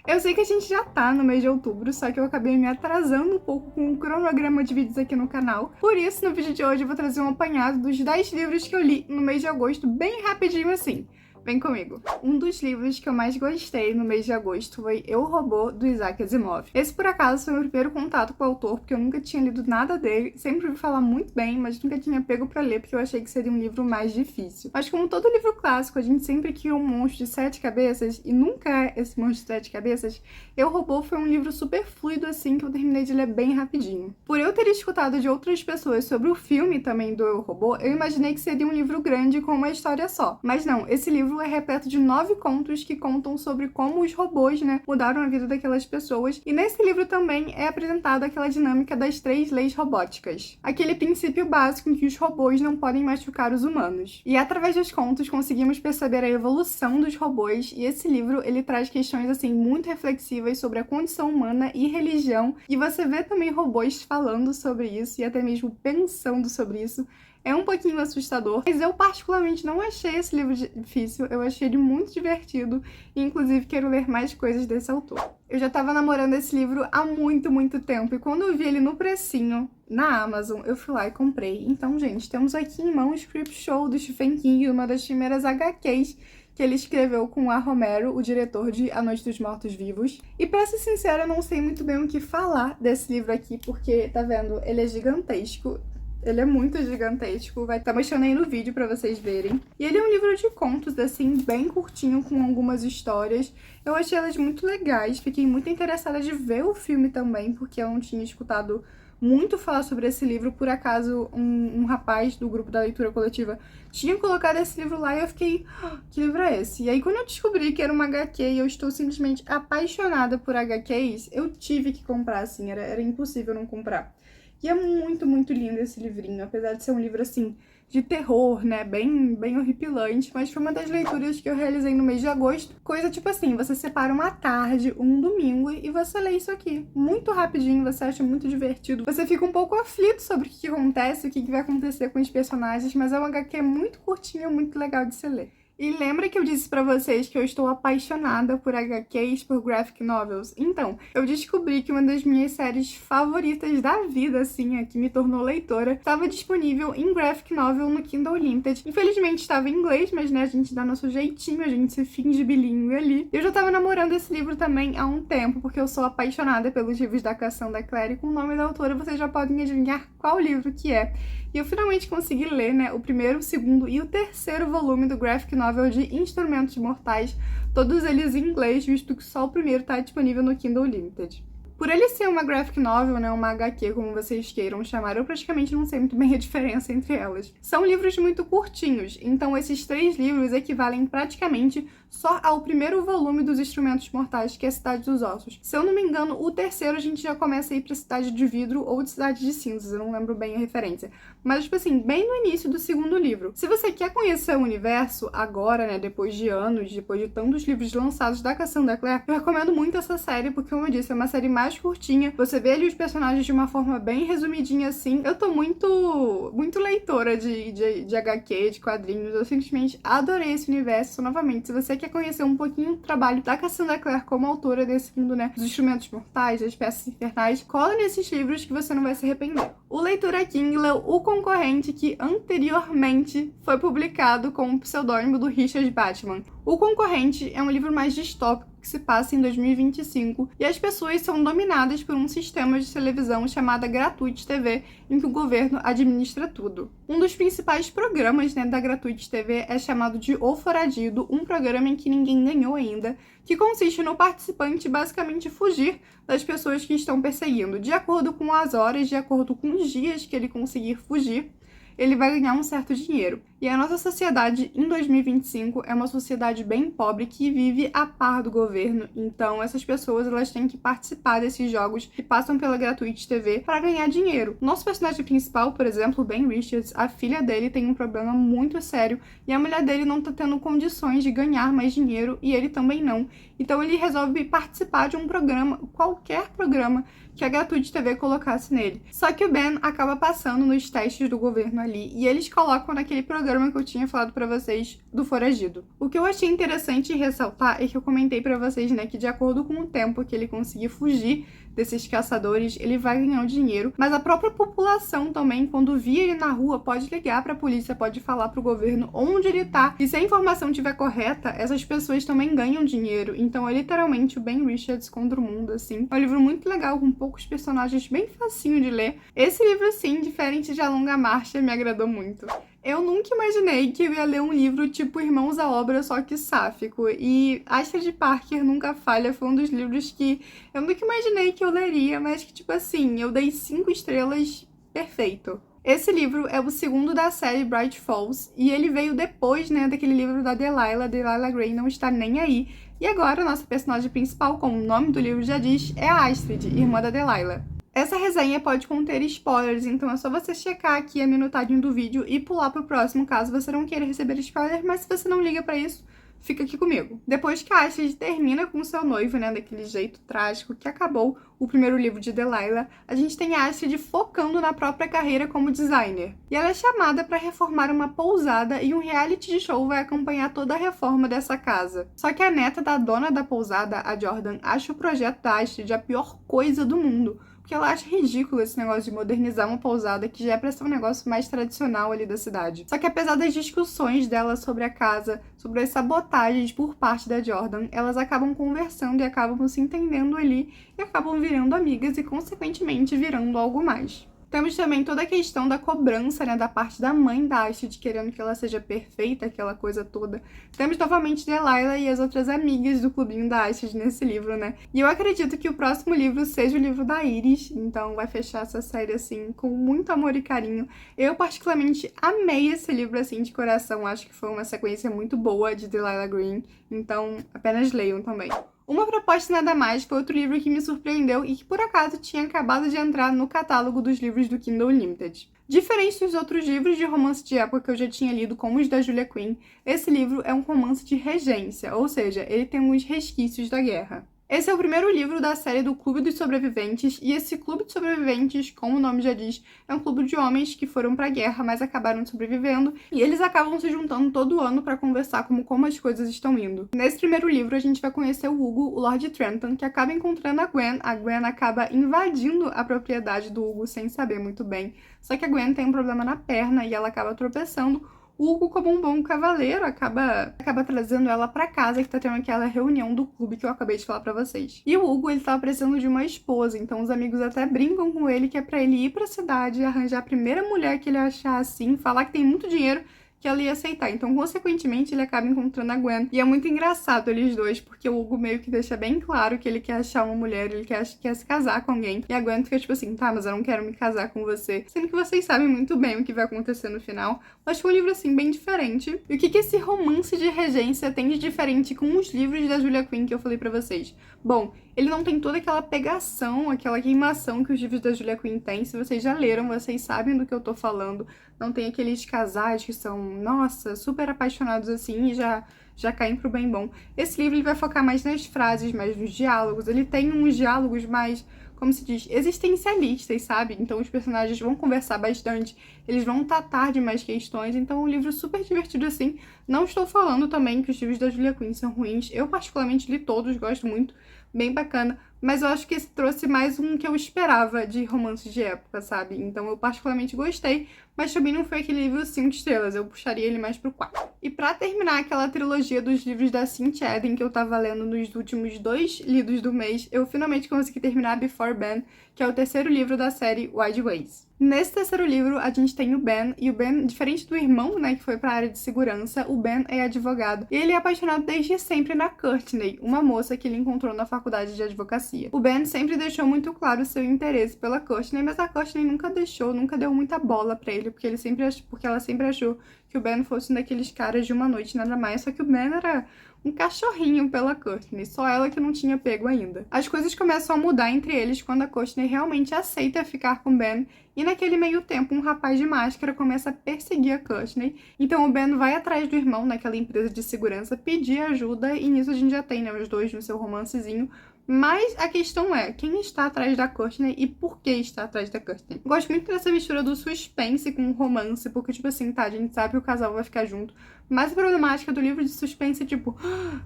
Eu sei que a gente já tá no mês de outubro, só que eu acabei me atrasando um pouco com o cronograma de vídeos aqui no canal. Por isso, no vídeo de hoje eu vou trazer um apanhado dos 10 livros que eu li no mês de agosto, bem rapidinho assim. Vem comigo. Um dos livros que eu mais gostei no mês de agosto foi Eu, Robô, do Isaac Asimov. Esse, por acaso, foi o meu primeiro contato com o autor, porque eu nunca tinha lido nada dele, sempre ouvi falar muito bem, mas nunca tinha pego pra ler, porque eu achei que seria um livro mais difícil. Mas como todo livro clássico, a gente sempre cria um monstro de 7 cabeças, e nunca é esse monstro de 7 cabeças, Eu, Robô foi um livro super fluido, assim, que eu terminei de ler bem rapidinho. Por eu ter escutado de outras pessoas sobre o filme também do Eu, Robô, eu imaginei que seria um livro grande com uma história só. Mas não, esse livro é repleto de 9 contos que contam sobre como os robôs, mudaram a vida daquelas pessoas. E nesse livro também é apresentada aquela dinâmica das 3 leis robóticas. Aquele princípio básico em que os robôs não podem machucar os humanos. E através dos contos conseguimos perceber a evolução dos robôs, e esse livro ele traz questões assim muito reflexivas sobre a condição humana e religião. E você vê também robôs falando sobre isso e até mesmo pensando sobre isso. É um pouquinho assustador, mas eu particularmente não achei esse livro difícil, eu achei ele muito divertido e inclusive quero ler mais coisas desse autor. Eu já tava namorando esse livro há muito tempo e quando eu vi ele no precinho na Amazon, eu fui lá e comprei. Então, gente, temos aqui em mãos Creepshow do Stephen King, uma das primeiras HQs que ele escreveu com A. Romero, o diretor de A Noite dos Mortos-Vivos. E pra ser sincera, eu não sei muito bem o que falar desse livro aqui, porque, tá vendo, ele é gigantesco. Ele é muito gigantesco, vai estar mostrando aí no vídeo pra vocês verem. E ele é um livro de contos, assim, bem curtinho, com algumas histórias. Eu achei elas muito legais, fiquei muito interessada de ver o filme também, porque eu não tinha escutado muito falar sobre esse livro. Por acaso, um rapaz do grupo da leitura coletiva tinha colocado esse livro lá e eu fiquei, que livro é esse? E aí, quando eu descobri que era uma HQ e eu estou simplesmente apaixonada por HQs, eu tive que comprar, assim, era impossível não comprar. E é muito lindo esse livrinho, apesar de ser um livro, assim, de terror, bem horripilante, mas foi uma das leituras que eu realizei no mês de agosto. Coisa tipo assim, você separa uma tarde, um domingo, e você lê isso aqui. Muito rapidinho, você acha muito divertido. Você fica um pouco aflito sobre o que acontece, o que vai acontecer com os personagens, mas é uma HQ muito curtinha, muito legal de se ler. E lembra que eu disse pra vocês que eu estou apaixonada por HQs, por graphic novels? Então, eu descobri que uma das minhas séries favoritas da vida, assim, a que me tornou leitora, estava disponível em graphic novel no Kindle Unlimited. Infelizmente estava em inglês, mas a gente dá nosso jeitinho, a gente se finge bilíngue ali. Eu já tava namorando esse livro também há um tempo, porque eu sou apaixonada pelos livros da Cassandra Clare, e com o nome da autora vocês já podem adivinhar qual livro que é. E eu finalmente consegui ler, o primeiro, o segundo e o terceiro volume do graphic novel de Instrumentos Mortais, todos eles em inglês, visto que só o primeiro está disponível no Kindle Unlimited. Por ele ser uma graphic novel, uma HQ, como vocês queiram chamar, eu praticamente não sei muito bem a diferença entre elas. São livros muito curtinhos, então esses 3 livros equivalem praticamente só ao primeiro volume dos Instrumentos Mortais, que é a Cidade dos Ossos. Se eu não me engano, o terceiro a gente já começa a ir pra Cidade de Vidro ou de Cidade de Cinzas, eu não lembro bem a referência. Mas, tipo assim, bem no início do segundo livro. Se você quer conhecer o universo agora, depois de anos, depois de tantos livros lançados da Cassandra Clare, eu recomendo muito essa série, porque, como eu disse, é uma série mais curtinha. Você vê ali os personagens de uma forma bem resumidinha, assim. Eu tô muito leitora de HQ, de quadrinhos. Eu simplesmente adorei esse universo. Novamente, se você quer conhecer um pouquinho do trabalho da Cassandra Clare como autora desse mundo, dos Instrumentos Mortais, das Peças Infernais, cola nesses livros que você não vai se arrepender. O Leitura King leu O Concorrente, que anteriormente foi publicado com o pseudônimo do Richard Bachman. O Concorrente é um livro mais distópico que se passa em 2025 e as pessoas são dominadas por um sistema de televisão chamado Gratuite TV, em que o governo administra tudo. Um dos principais programas da Gratuite TV é chamado de O Foragido, um programa em que ninguém ganhou ainda, que consiste no participante basicamente fugir das pessoas que estão perseguindo. De acordo com as horas, de acordo com os dias que ele conseguir fugir, ele vai ganhar um certo dinheiro. E a nossa sociedade, em 2025, é uma sociedade bem pobre que vive a par do governo. Então, essas pessoas, elas têm que participar desses jogos que passam pela Gratuite TV para ganhar dinheiro. Nosso personagem principal, por exemplo, Ben Richards, a filha dele tem um problema muito sério e a mulher dele não tá tendo condições de ganhar mais dinheiro e ele também não. Então, ele resolve participar de um programa, qualquer programa, que a Gratuite TV colocasse nele. Só que o Ben acaba passando nos testes do governo ali e eles colocam naquele programa Superman que eu tinha falado pra vocês do Foragido. O que eu achei interessante ressaltar é que eu comentei pra vocês, né, que de acordo com o tempo que ele conseguir fugir desses caçadores, ele vai ganhar o dinheiro, mas a própria população também, quando via ele na rua, pode ligar pra polícia, pode falar pro governo onde ele tá, e se a informação estiver correta, essas pessoas também ganham dinheiro. Então é literalmente o Ben Richards contra o mundo, assim. É um livro muito legal, com poucos personagens, bem facinho de ler. Esse livro, sim, diferente de A Longa Marcha, me agradou muito. Eu nunca imaginei que eu ia ler um livro tipo Irmãos à Obra, só que sáfico. E Astrid Parker Nunca Falha foi um dos livros que eu nunca imaginei que eu leria, mas que, tipo assim, eu dei 5 estrelas, perfeito. Esse livro é o segundo da série Bright Falls, e ele veio depois, né, daquele livro da Delilah Grey Não Está Nem Aí. E agora, a nossa personagem principal, como o nome do livro já diz, é a Astrid, irmã da Delilah. Essa resenha pode conter spoilers, então é só você checar aqui a minutagem do vídeo e pular pro próximo caso você não queira receber spoiler, mas se você não liga pra isso, fica aqui comigo. Depois que a Astrid termina com seu noivo, né, daquele jeito trágico que acabou o primeiro livro de Delilah, a gente tem a Astrid focando na própria carreira como designer. E ela é chamada para reformar uma pousada e um reality de show vai acompanhar toda a reforma dessa casa. Só que a neta da dona da pousada, a Jordan, acha o projeto da Astrid a pior coisa do mundo, porque ela acha ridículo esse negócio de modernizar uma pousada que já é pra ser um negócio mais tradicional ali da cidade. Só que apesar das discussões dela sobre a casa, sobre as sabotagens por parte da Jordan, elas acabam conversando e acabam se entendendo ali e acabam virando amigas e, consequentemente, virando algo mais. Temos também toda a questão da cobrança, né, da parte da mãe da Astrid, querendo que ela seja perfeita, aquela coisa toda. Temos novamente Delilah e as outras amigas do clubinho da Astrid nesse livro, né? E eu acredito que o próximo livro seja o livro da Iris, então vai fechar essa série, assim, com muito amor e carinho. Eu, particularmente, amei esse livro, assim, de coração. Acho que foi uma sequência muito boa de Delilah Green, então apenas leiam também. Uma Proposta e Nada Mais foi outro livro que me surpreendeu e que por acaso tinha acabado de entrar no catálogo dos livros do Kindle Unlimited. Diferente dos outros livros de romance de época que eu já tinha lido, como os da Julia Quinn, esse livro é um romance de regência, ou seja, ele tem uns resquícios da guerra. Esse é o primeiro livro da série do Clube dos Sobreviventes, e esse Clube de Sobreviventes, como o nome já diz, é um clube de homens que foram pra guerra, mas acabaram sobrevivendo, e eles acabam se juntando todo ano pra conversar como as coisas estão indo. Nesse primeiro livro, a gente vai conhecer o Hugo, o Lord Trenton, que acaba encontrando a Gwen acaba invadindo a propriedade do Hugo sem saber muito bem, só que a Gwen tem um problema na perna e ela acaba tropeçando. O Hugo, como um bom cavaleiro, acaba trazendo ela pra casa, que tá tendo aquela reunião do clube que eu acabei de falar pra vocês. E o Hugo, ele tava precisando de uma esposa, então os amigos até brincam com ele que é pra ele ir pra cidade, arranjar a primeira mulher que ele achar assim, falar que tem muito dinheiro, que ela ia aceitar. Então, consequentemente, ele acaba encontrando a Gwen. E é muito engraçado eles dois, porque o Hugo meio que deixa bem claro que ele quer achar uma mulher, ele quer se casar com alguém. E a Gwen fica tipo assim, tá, mas eu não quero me casar com você. Sendo que vocês sabem muito bem o que vai acontecer no final. Mas foi um livro, assim, bem diferente. E o que esse romance de regência tem de diferente com os livros da Julia Quinn que eu falei pra vocês? Bom, ele não tem toda aquela pegação, aquela queimação que os livros da Julia Quinn têm. Se vocês já leram, vocês sabem do que eu tô falando. Não tem aqueles casais que são, nossa, super apaixonados assim e já caem pro bem bom. Esse livro ele vai focar mais nas frases, mais nos diálogos. Ele tem uns diálogos mais, como se diz, existencialistas, sabe? Então os personagens vão conversar bastante, eles vão tratar de mais questões. Então é um livro super divertido assim. Não estou falando também que os livros da Julia Quinn são ruins. Eu particularmente li todos, gosto muito, bem bacana. Mas eu acho que esse trouxe mais um que eu esperava de romances de época, sabe? Então eu particularmente gostei, mas também não foi aquele livro 5 estrelas, eu puxaria ele mais pro 4. E pra terminar aquela trilogia dos livros da Cynthia Eden que eu tava lendo nos últimos 2 lidos do mês, eu finalmente consegui terminar Before Ben, que é o terceiro livro da série Wide Ways. Nesse terceiro livro, a gente tem o Ben, e o Ben, diferente do irmão, né, que foi pra área de segurança, o Ben é advogado, e ele é apaixonado desde sempre na Courtney, uma moça que ele encontrou na faculdade de advocacia. O Ben sempre deixou muito claro seu interesse pela Courtney, mas a Courtney nunca deu muita bola pra ele, porque ela sempre achou que o Ben fosse um daqueles caras de uma noite, nada mais, só que o Ben era um cachorrinho pela Courtney, só ela que não tinha pego ainda. As coisas começam a mudar entre eles quando a Courtney realmente aceita ficar com Ben, e naquele meio tempo um rapaz de máscara começa a perseguir a Courtney, então o Ben vai atrás do irmão naquela empresa de segurança pedir ajuda, e nisso a gente já tem, né, os dois no seu romancezinho, Mas a questão é, quem está atrás da Courtney e por que está atrás da Courtney? Gosto muito dessa mistura do suspense com o romance, porque, tipo assim, tá, a gente sabe que o casal vai ficar junto, mas a problemática do livro de suspense é tipo,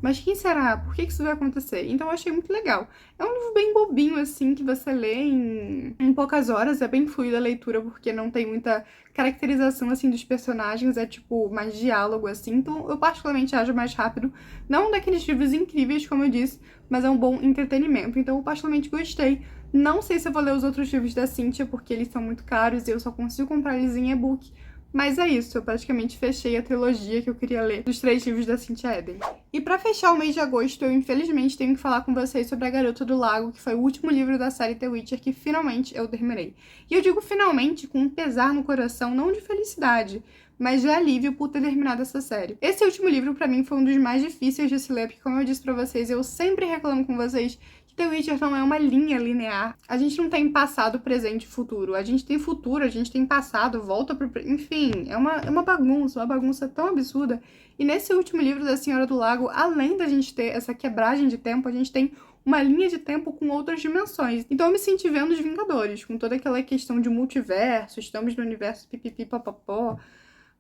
mas quem será? Por que isso vai acontecer? Então eu achei muito legal. É um livro bem bobinho, assim, que você lê em poucas horas, é bem fluida a leitura, porque não tem muita caracterização, assim, dos personagens, é, tipo, mais diálogo, assim, então eu particularmente acho mais rápido. Não daqueles livros incríveis, como eu disse, mas é um bom entretenimento. Então eu particularmente gostei. Não sei se eu vou ler os outros livros da Cynthia, porque eles são muito caros e eu só consigo comprar eles em e-book. Mas é isso, eu praticamente fechei a trilogia que eu queria ler dos 3 livros da Cynthia Eden. E pra fechar o mês de agosto, eu infelizmente tenho que falar com vocês sobre A Garota do Lago, que foi o último livro da série The Witcher que finalmente eu terminei. E eu digo finalmente com um pesar no coração, não de felicidade, mas de alívio por ter terminado essa série. Esse último livro, pra mim, foi um dos mais difíceis de se ler, porque, como eu disse pra vocês, eu sempre reclamo com vocês que The Witcher não é uma linha linear. A gente não tem passado, presente e futuro. A gente tem futuro, a gente tem passado, volta pro... Enfim, é uma bagunça tão absurda. E nesse último livro da Senhora do Lago, além da gente ter essa quebragem de tempo, a gente tem uma linha de tempo com outras dimensões. Então eu me senti vendo os Vingadores, com toda aquela questão de multiverso, estamos no universo pipipi papapó.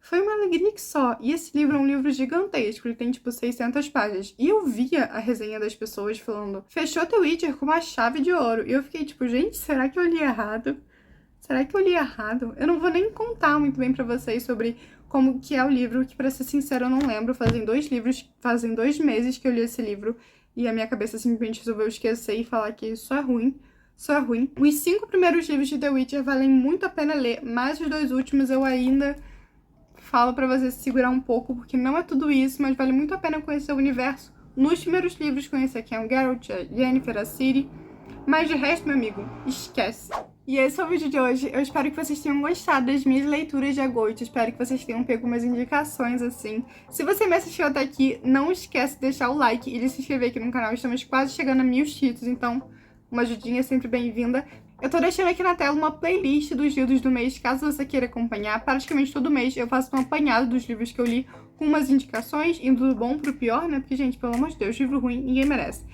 Foi uma alegria que só. E esse livro é um livro gigantesco, ele tem tipo 600 páginas. E eu via a resenha das pessoas falando, fechou The Witcher com uma chave de ouro. E eu fiquei tipo, gente, será que eu li errado? Será que eu li errado? Eu não vou nem contar muito bem pra vocês sobre como que é o livro, que pra ser sincero eu não lembro. Fazem 2 meses que eu li esse livro. E a minha cabeça simplesmente resolveu esquecer e falar que isso é ruim. Isso é ruim. Os 5 primeiros livros de The Witcher valem muito a pena ler, mas os 2 últimos eu ainda... falo pra você se segurar um pouco, porque não é tudo isso, mas vale muito a pena conhecer o universo. Nos primeiros livros, conhecer quem é o Geralt, a Yennefer, a Ciri. Mas de resto, meu amigo, esquece. E esse é o vídeo de hoje. Eu espero que vocês tenham gostado das minhas leituras de agosto. Espero que vocês tenham pego umas indicações, assim. Se você me assistiu até aqui, não esquece de deixar o like e de se inscrever aqui no canal. Estamos quase chegando a 1000 inscritos, então uma ajudinha é sempre bem-vinda. Eu tô deixando aqui na tela uma playlist dos livros do mês, caso você queira acompanhar. Praticamente todo mês eu faço um apanhado dos livros que eu li, com umas indicações, indo do bom pro pior, né? Porque, gente, pelo amor de Deus, livro ruim ninguém merece.